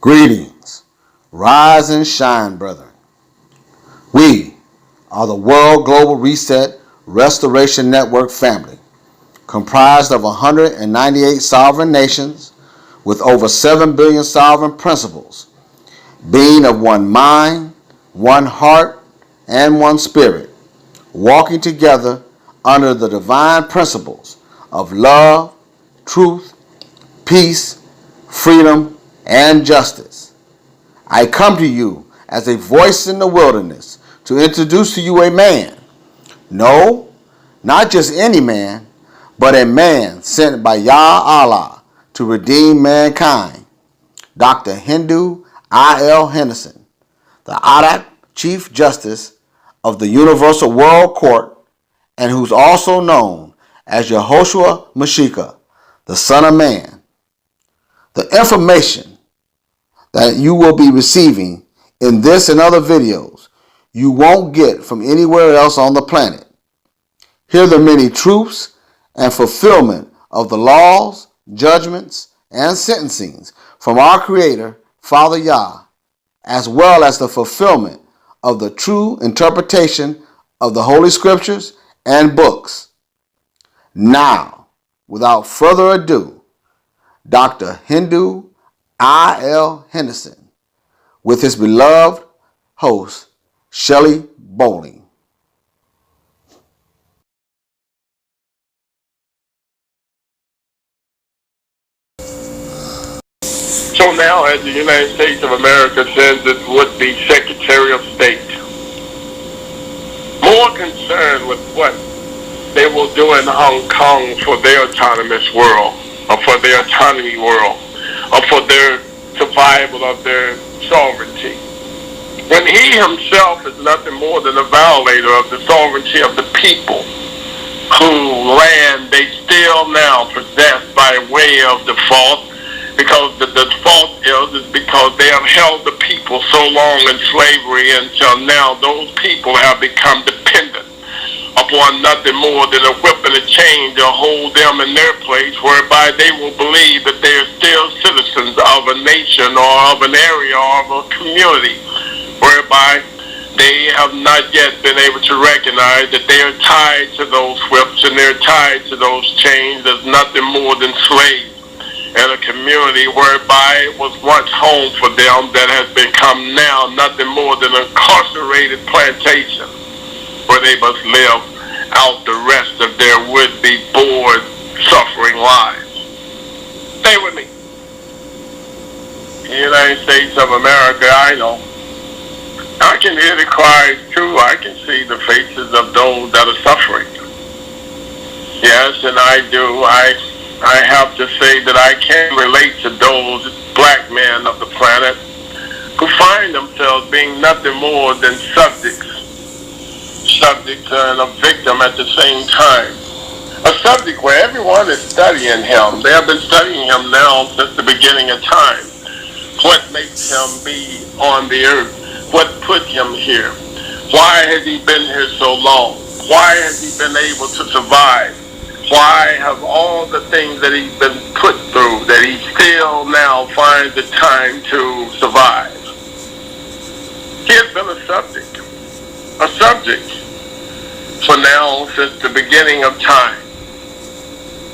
Greetings, rise and shine, brethren. We are the World Global Reset Restoration Network family, comprised of 198 sovereign nations with over 7 billion sovereign principles, being of one mind, one heart, and one spirit, walking together under the divine principles of love, truth, peace, freedom, and justice. I come to you as a voice in the wilderness to introduce to you a man. No, not just any man, but a man sent by Yah Allah to redeem mankind. Dr. Hindu I.L. Henderson, the Adak Chief Justice of the Universal World Court, and who's also known as Yehoshua Mashiach, the Son of Man. The information that you will be receiving in this and other videos you won't get from anywhere else on the planet. Hear the many truths and fulfillment of the laws, judgments, and sentencings from our Creator, Father Yah, as well as the fulfillment of the true interpretation of the Holy Scriptures and books. Now, without further ado, Dr. Hindu I.L. Henderson with his beloved host, Shelley Bowling. So now, as the United States of America sends its would-be Secretary of State, more concerned with what they will do in Hong Kong for their autonomous world, or for their autonomy world, or for their survival of their sovereignty, when he himself is nothing more than a violator of the sovereignty of the people, whose land they still now possess by way of default, because the default is because they have held the people so long in slavery until now those people have become dependent upon nothing more than a whip and a chain to hold them in their place, whereby they will believe that they are still citizens of a nation or of an area or of a community, whereby they have not yet been able to recognize that they are tied to those whips and they're tied to those chains as nothing more than slaves in a community whereby it was once home for them that has become now nothing more than an incarcerated plantation where they must live out the rest of their would-be bored, suffering lives. Stay with me. The United States of America, I know. I can hear the cries too. I can see the faces of those that are suffering. Yes, and I do. I have to say that I can relate to those black men of the planet who find themselves being nothing more than subjects and a victim at the same time. A subject where everyone is studying him. They have been studying him now since the beginning of time. What makes him be on the earth? What put him here? Why has he been here so long? Why has he been able to survive? Why have all the things that he's been put through, that he still now finds the time to survive? He has been a subject for now since the beginning of time.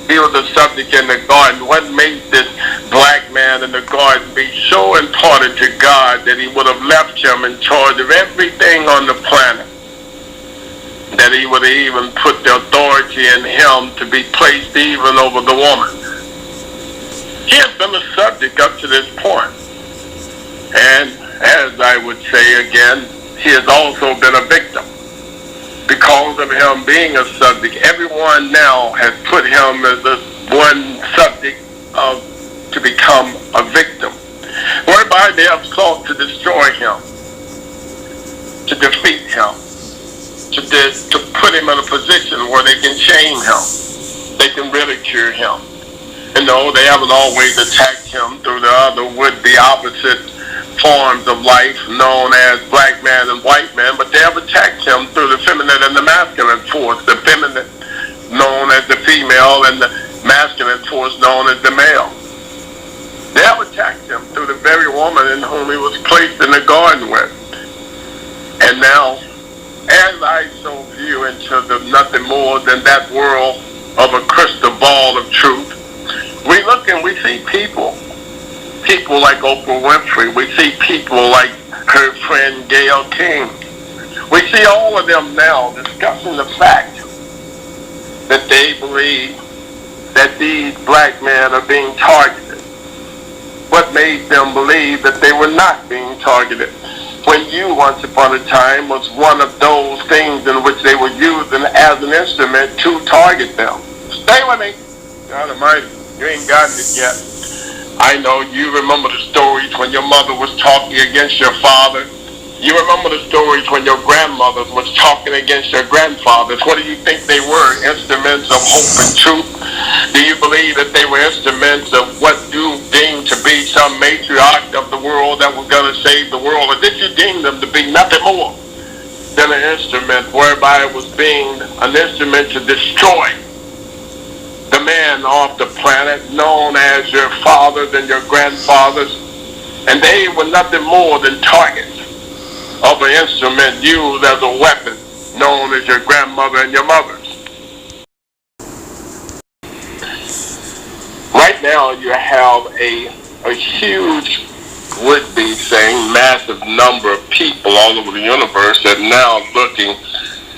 He was a subject in the garden. What made this black man in the garden be so important to God that he would have left him in charge of everything on the planet? That he would even put the authority in him to be placed even over the woman. He has been a subject up to this point. And as I would say again, he has also been a victim. Because of him being a subject, everyone now has put him as the one subject of to become a victim, whereby they have sought to destroy him, to defeat him, to put him in a position where they can shame him, they can ridicule him. And no, they haven't always attacked him through the other would-be opposite forms of life known as black man and white man, but they have attacked him through the feminine and the masculine force, the feminine known as the female and the masculine force known as the male. They have attacked him through the very woman in whom he was placed in the garden with. And now, as I so view into the nothing more than that world of a crystal ball of truth, we look and we see people like Oprah Winfrey. We see people like her friend Gayle King. We see all of them now discussing the fact that they believe that these black men are being targeted. What made them believe that they were not being targeted when you once upon a time was one of those things in which they were using as an instrument to target them? Stay with me. God Almighty, you ain't gotten it yet. I know you remember the stories when your mother was talking against your father. You remember the stories when your grandmothers was talking against your grandfathers. What do you think they were? Instruments of hope and truth? Do you believe that they were instruments of what you deemed to be some matriarch of the world that was going to save the world? Or did you deem them to be nothing more than an instrument whereby it was being an instrument to destroy the man off the planet known as your fathers and your grandfathers? And they were nothing more than targets of an instrument used as a weapon known as your grandmother and your mothers. Right now you have a huge would-be saying massive number of people all over the universe that are now looking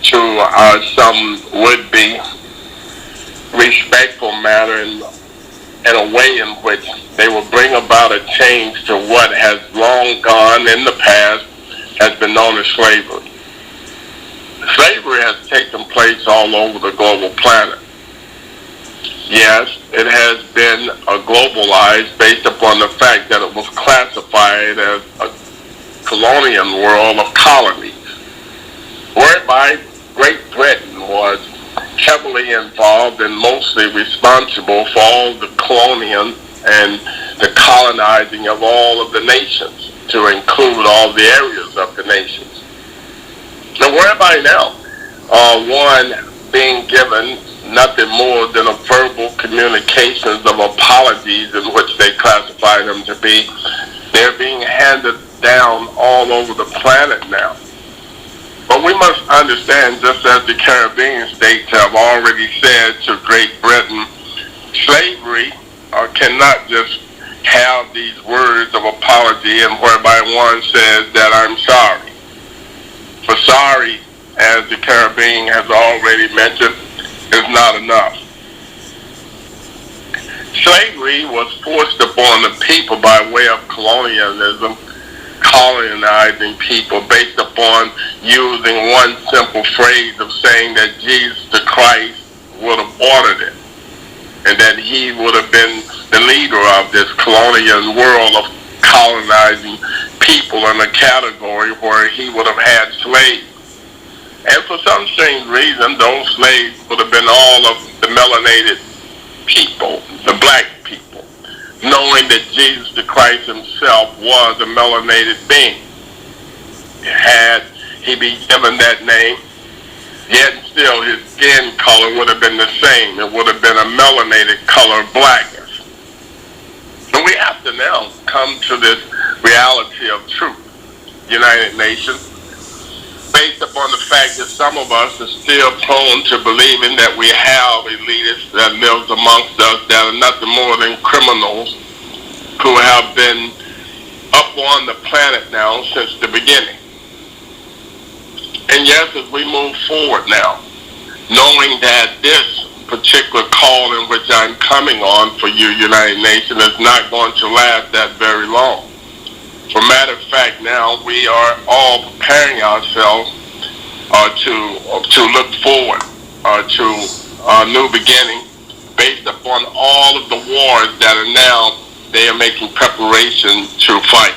to some would-be respectful manner in a way in which they will bring about a change to what has long gone in the past has been known as slavery. Slavery has taken place all over the global planet. Yes, it has been globalized based upon the fact that it was classified as a colonial world of colonies, whereby Great Britain was heavily involved and mostly responsible for all the colonial and the colonizing of all of the nations, to include all the areas of the nations. Now, whereby now, one being given nothing more than a verbal communications of apologies in which they classify them to be, they're being handed down all over the planet now. But we must understand, just as the Caribbean states have already said to Great Britain, slavery cannot just have these words of apology and whereby one says that I'm sorry. For sorry, as the Caribbean has already mentioned, is not enough. Slavery was forced upon the people by way of colonialism, colonizing people based upon using one simple phrase of saying that Jesus the Christ would have ordered it, and that he would have been the leader of this colonial world of colonizing people in a category where he would have had slaves. And for some strange reason, those slaves would have been all of the melanated people, the black people, knowing that Jesus the Christ himself was a melanated being. Had he been given that name, yet still his skin color would have been the same. It would have been a melanated color of blackness. And we have to now come to this reality of truth, United Nations, based upon the fact that some of us are still prone to believing that we have elitists that lives amongst us that are nothing more than criminals who have been up on the planet now since the beginning. And yes, as we move forward now, knowing that this particular call in which I'm coming on for you, United Nations, is not going to last that very long. For matter of fact, now we are all preparing ourselves to look forward to a new beginning based upon all of the wars that are now they are making preparation to fight.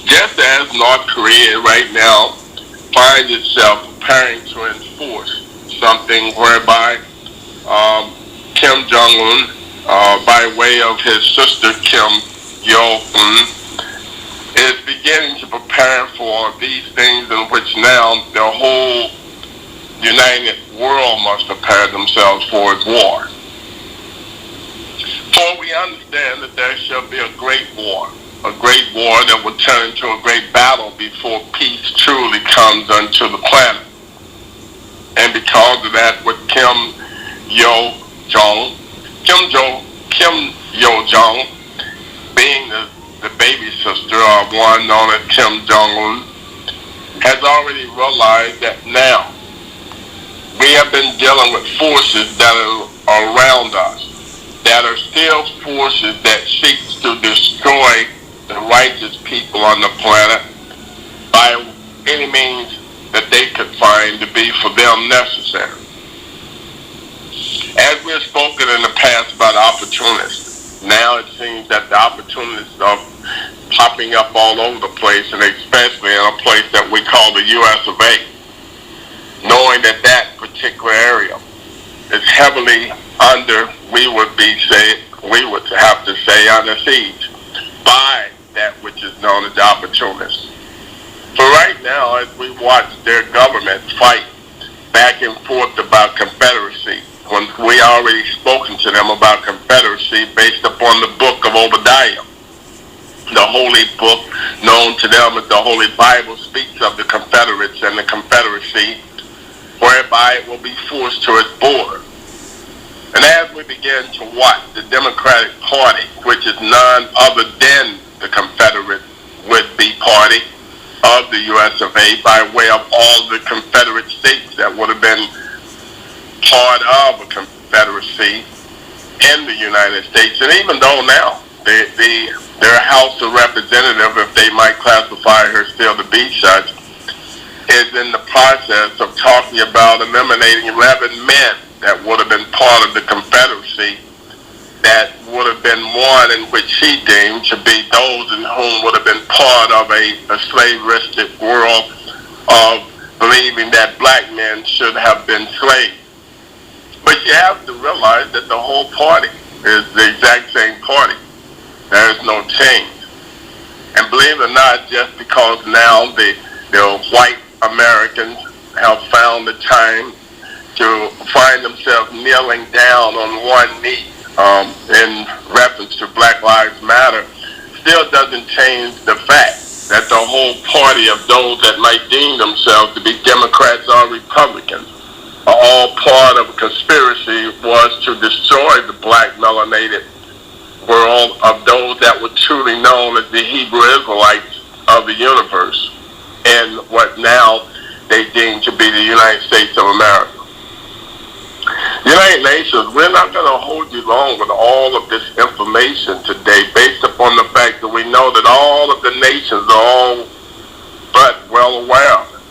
Just as North Korea right now finds itself preparing to enforce something whereby Kim Jong-un, by way of his sister Kim Yo-un, is beginning to prepare for these things in which now the whole united world must prepare themselves for its war. For we understand that there shall be a great war that will turn into a great battle before peace truly comes unto the planet. And because of that, with Kim Yo-jong being the baby sister of one known as Kim Jong-un, has already realized that now we have been dealing with forces that are around us, that are still forces that seeks to destroy the righteous people on the planet by any means that they could find to be for them necessary. As we have spoken in the past about opportunists, now it seems that the opportunists are popping up all over the place, and especially in a place that we call the U.S. of A., knowing that that particular area is heavily under, we would have to say, under siege by that which is known as the opportunists. For right now, as we watch their government fight back and forth about confederacy, when we already spoken to them about confederacy based upon the book of Obadiah, the holy book known to them as the Holy Bible, speaks of the Confederates and the Confederacy, whereby it will be forced to its border. And as we begin to watch the Democratic Party, which is none other than the Confederate would-be party of the U.S. of A., by way of all the Confederate states that would have been part of a Confederacy in the United States, and even though now their House of Representatives, if they might classify her still to be such, is in the process of talking about eliminating 11 men that would have been part of the Confederacy, that would have been one in which she deemed to be those in whom would have been part of a slaveristic world of believing that black men should have been slaves. But you have to realize that the whole party is the exact same party. There is no change. And believe it or not, just because now the white Americans have found the time to find themselves kneeling down on one knee in reference to Black Lives Matter, still doesn't change the fact that the whole party of those that might deem themselves to be Democrats or Republicans are all part of a conspiracy was to destroy the black melanated world of those that were truly known as the Hebrew Israelites of the universe, and what now they deem to be the United States of America. United Nations, we're not going to hold you long with all of this information today, based upon the fact that we know that all of the nations are all but well aware of it.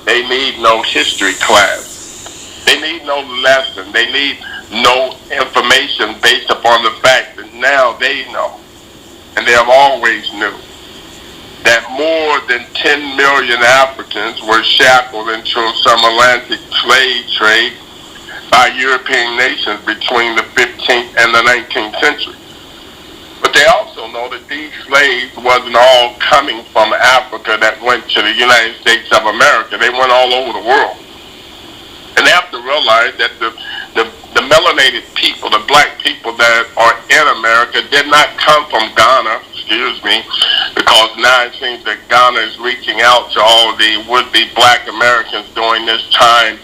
They need no history class. They need no lesson. They need no information based upon the fact that now they know, and they have always knew, that more than 10 million Africans were shackled into some Atlantic slave trade by European nations between the 15th and the 19th century. But they also know that these slaves wasn't all coming from Africa that went to the United States of America. They went all over the world. And they have to realize that the melanated people, the black people that are in America, did not come from Ghana, because now it seems that Ghana is reaching out to all the would-be black Americans during this time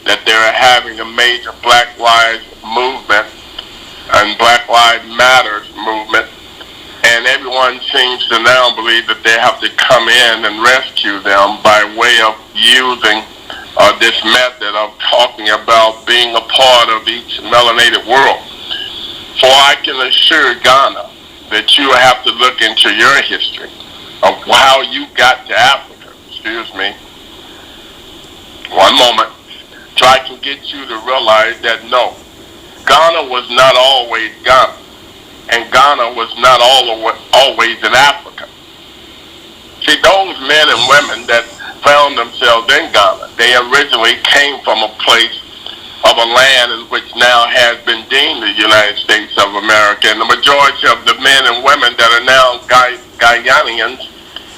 that they're having a major Black Lives movement and Black Lives Matters movement. And everyone seems to now believe that they have to come in and rescue them by way of using this method method of talking about being a part of each melanated world. For I can assure Ghana that you have to look into your history of how you got to Africa. Excuse me. One moment. So I can get you to realize that no, Ghana was not always Ghana. And Ghana was not always in Africa. See, those men and women that found themselves in Ghana, they originally came from a place of a land in which now has been deemed the United States of America. And the majority of the men and women that are now Guyanians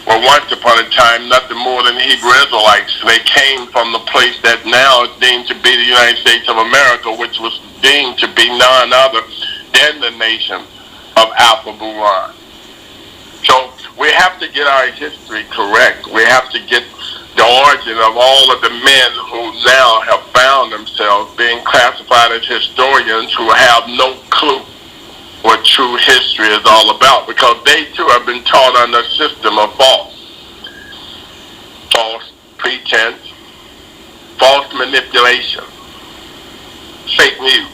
were once upon a time nothing more than Hebrew Israelites. They came from the place that now is deemed to be the United States of America, which was deemed to be none other than the nation of Alpha Buran. So we have to get our history correct. We have to get the origin of all of the men who now have found themselves being classified as historians who have no clue what true history is all about, because they too have been taught under a system of false pretense, false manipulation, fake news,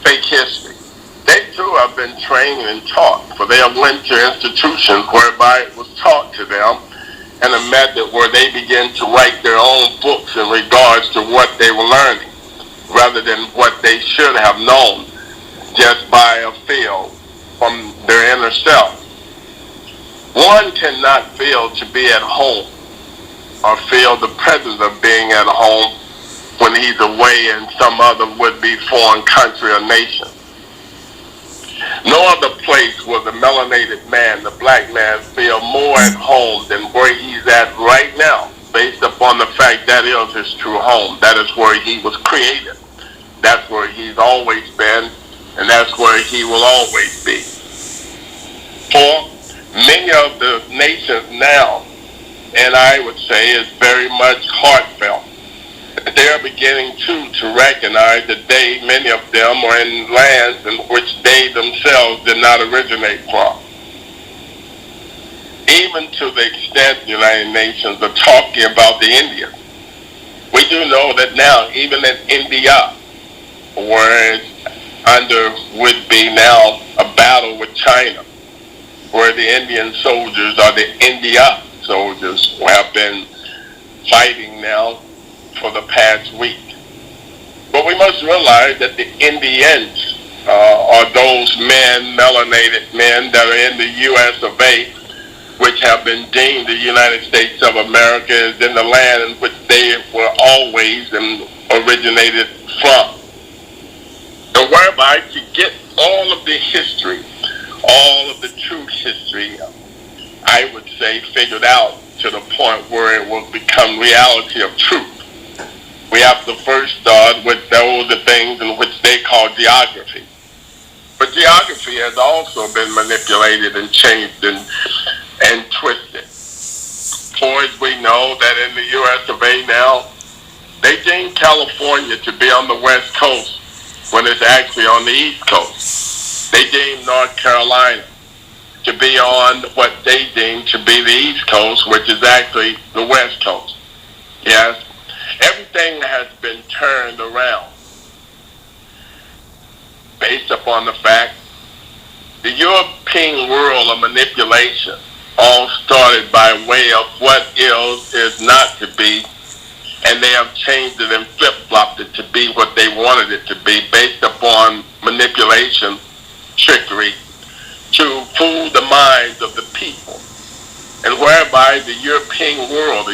fake history. They too have been trained and taught, for they have went to institutions whereby it was taught to them in a method where they began to write their own books in regards to what they were learning, rather than what they should have known just by a feel from their inner self. One cannot feel to be at home or feel the presence of being at home when he's away in some other would-be foreign country or nation. No other place will the melanated man, the black man, feel more at home than where he's at right now, based upon the fact that is his true home. That is where he was created. That's where he's always been, and that's where he will always be. For many of the nations now, and I would say is very much heartfelt, they're beginning to recognize that many of them are in lands in which they themselves did not originate from. Even to the extent the United Nations are talking about the Indians. We do know that now, even in India, where it's would be now a battle with China, where the Indian soldiers or the India soldiers who have been fighting now for the past week. But we must realize that the Indians are those men, melanated men that are in the U.S. of A., which have been deemed the United States of America as in the land in which they were always and originated from. And whereby to get all of the history, all of the true history, I would say, figured out to the point where it will become reality of truth. We have to first start with those things in which they call geography. But geography has also been manipulated and changed and twisted. For as we know that in the U.S. of A. now, they deem California to be on the West Coast when it's actually on the East Coast. They deem North Carolina to be on what they deem to be the East Coast, which is actually the West Coast. Yes? Everything has been turned around based upon the fact the European world of manipulation all started by way of what is not to be, and they have changed it and flip-flopped it to be what they wanted it to be based upon manipulation, trickery, to fool the minds of the people. And whereby the European world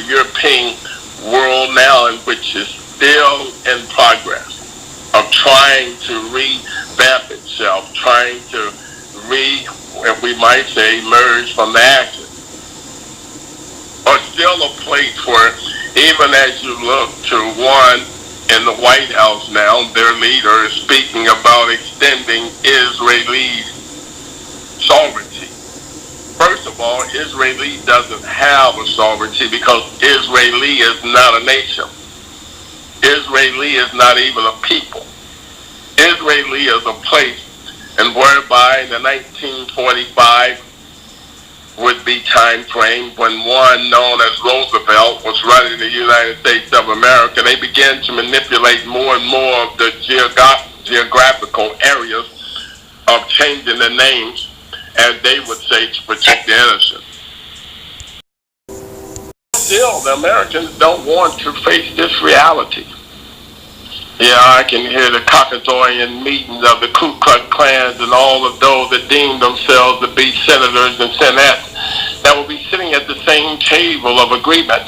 now, in which is still in progress of trying to revamp itself, trying to we might say, emerge from the ashes, are still a place where, even as you look to one in the White House now, their leader is speaking about extending Israeli sovereignty. First of all, Israeli doesn't have a sovereignty because Israeli is not a nation. Israeli is not even a people. Israeli is a place, and whereby in the 1945 would-be time frame when one known as Roosevelt was running the United United States of America, they began to manipulate more and more of the geographical areas of changing the names, as they would say, to protect the innocent. Still, the Americans don't want to face this reality. Yeah, I can hear the Caucasian meetings of the Ku Klux Klans and all of those that deem themselves to be senators and senates that will be sitting at the same table of agreement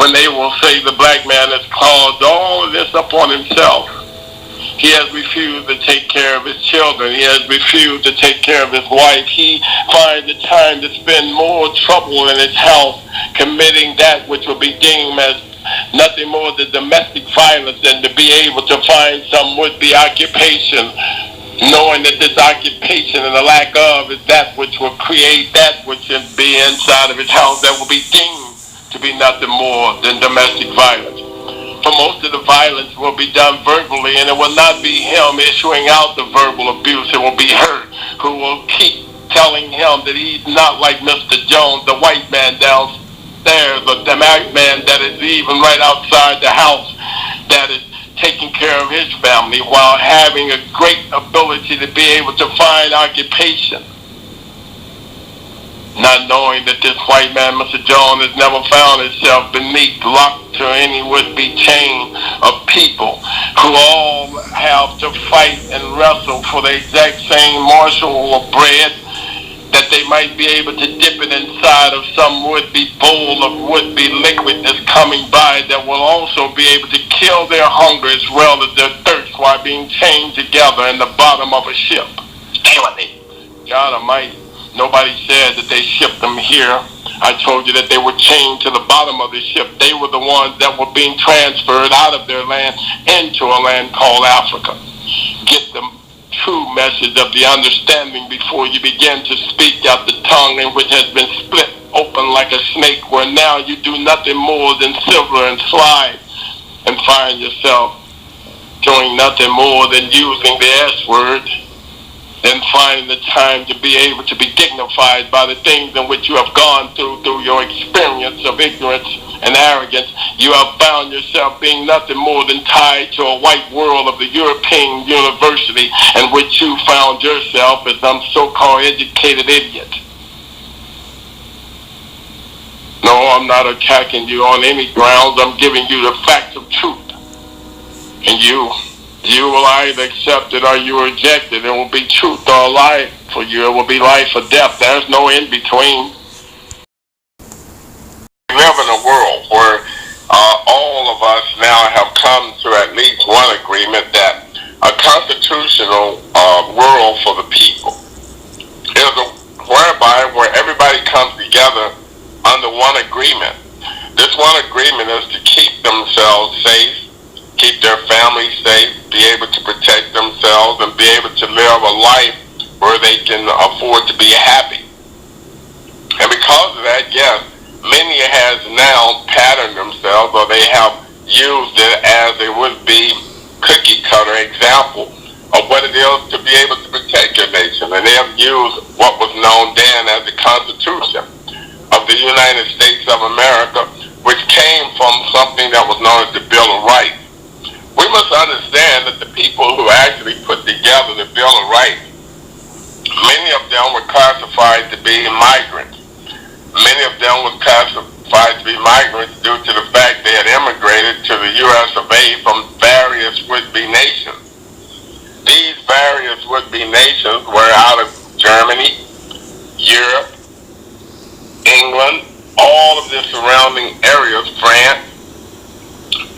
when they will say the black man has caused all of this upon himself. He has refused to take care of his children. He has refused to take care of his wife. He finds the time to spend more trouble in his house committing that which will be deemed as nothing more than domestic violence than to be able to find some would-be occupation, knowing that this occupation and the lack of is that which will create that which will be inside of his house that will be deemed to be nothing more than domestic violence. For most of the violence will be done verbally, and it will not be him issuing out the verbal abuse. It will be her who will keep telling him that he's not like Mr. Jones, the white man downstairs, or the black man that is even right outside the house that is taking care of his family while having a great ability to be able to find occupation. Not knowing that this white man, Mr. Jones, has never found himself beneath, locked to any would-be chain of people who all have to fight and wrestle for the exact same morsel of bread, that they might be able to dip it inside of some would-be bowl of would-be liquid that's coming by that will also be able to kill their hunger as well as their thirst while being chained together in the bottom of a ship. Stay with me. God Almighty. Nobody said that they shipped them here. I told you that they were chained to the bottom of the ship. They were the ones that were being transferred out of their land into a land called Africa. Get the true message of the understanding before you begin to speak out the tongue in which has been split open like a snake, where now you do nothing more than silver and slide and find yourself doing nothing more than using the S word, and finding the time to be able to be dignified by the things in which you have gone through your experience of ignorance and arrogance. You have found yourself being nothing more than tied to a white world of the European university in which you found yourself as some so-called educated idiot. No, I'm not attacking you on any grounds. I'm giving you the facts of truth. And you will either accept it or you reject it. It will be truth or a lie for you. It will be life or death. There's no in between. We live in a world where all of us now have come to at least one agreement that a constitutional world for the people is where everybody comes together under one agreement. This one agreement is to keep themselves safe, keep their families safe, be able to protect themselves, and be able to live a life where they can afford to be happy. And because of that, yes, many has now patterned themselves, or they have used it as a would-be cookie cutter example of what it is to be able to protect your nation. And they have used what was known then as the Constitution of the United States of America, which came from something that was known as the Bill of Rights. We must understand that the people who actually put together the Bill of Rights, many of them were classified to be migrants. Many of them were classified to be migrants due to the fact they had immigrated to the U.S. of A. from various would-be nations. These various would-be nations were out of Germany, Europe, England, all of the surrounding areas, France,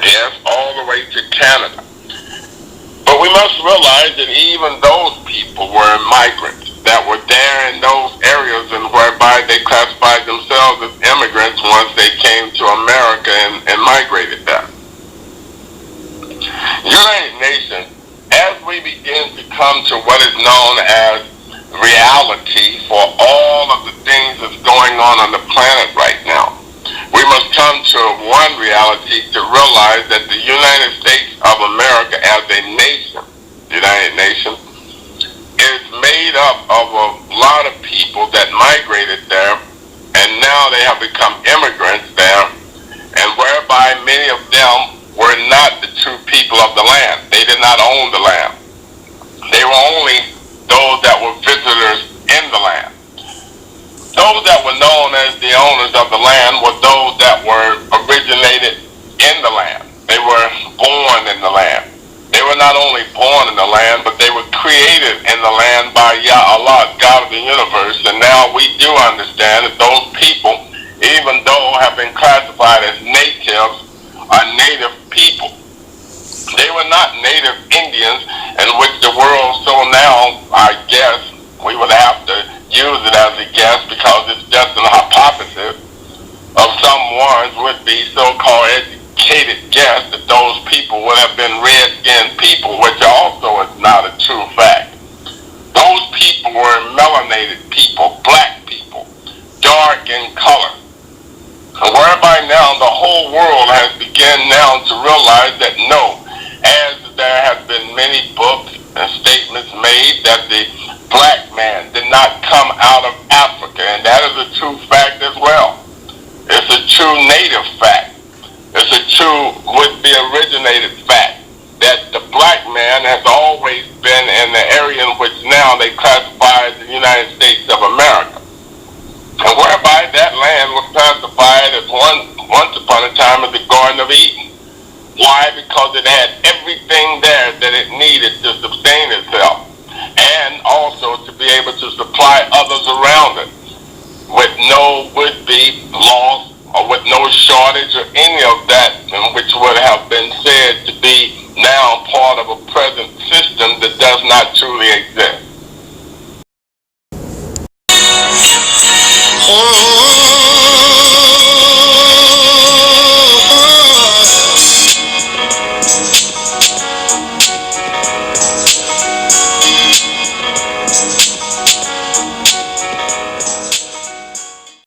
yes, all the way to Canada. But we must realize that even those people were migrants that were there in those areas, and whereby they classified themselves as immigrants once they came to America and migrated there. United Nations, as we begin to come to what is known as reality for all of the things that's going on the planet right now, we must come to one reality to realize that the United States of America as a nation, the United Nations, is made up of a lot of people that migrated there, and now they have become immigrants there, and whereby understand that those people, even though have been classified as natives, are native people. They were not native Indians, in which the world so now, I guess, we would have to use it as a guess because it's just an hypothesis of some ones would be so-called educated guess that those people would have been red-skinned people, which also is not a true fact. Those people were melanated people, black people, dark in color. Whereby now the whole world has begun now to realize that no, as there have been many books and statements made that the black man did not come out of Africa, and that is a true fact as well. It's a true native fact. It's a true would-be originated fact that the black man has always been in the area in which now they classify as the United States of America. And whereby that land was classified as once upon a time as the Garden of Eden. Why? Because it had everything there that it needed to sustain itself, and also to be able to supply others around it with no would-be loss or with no shortage or any of that, which would have been said to be now part of a present system that does not truly exist.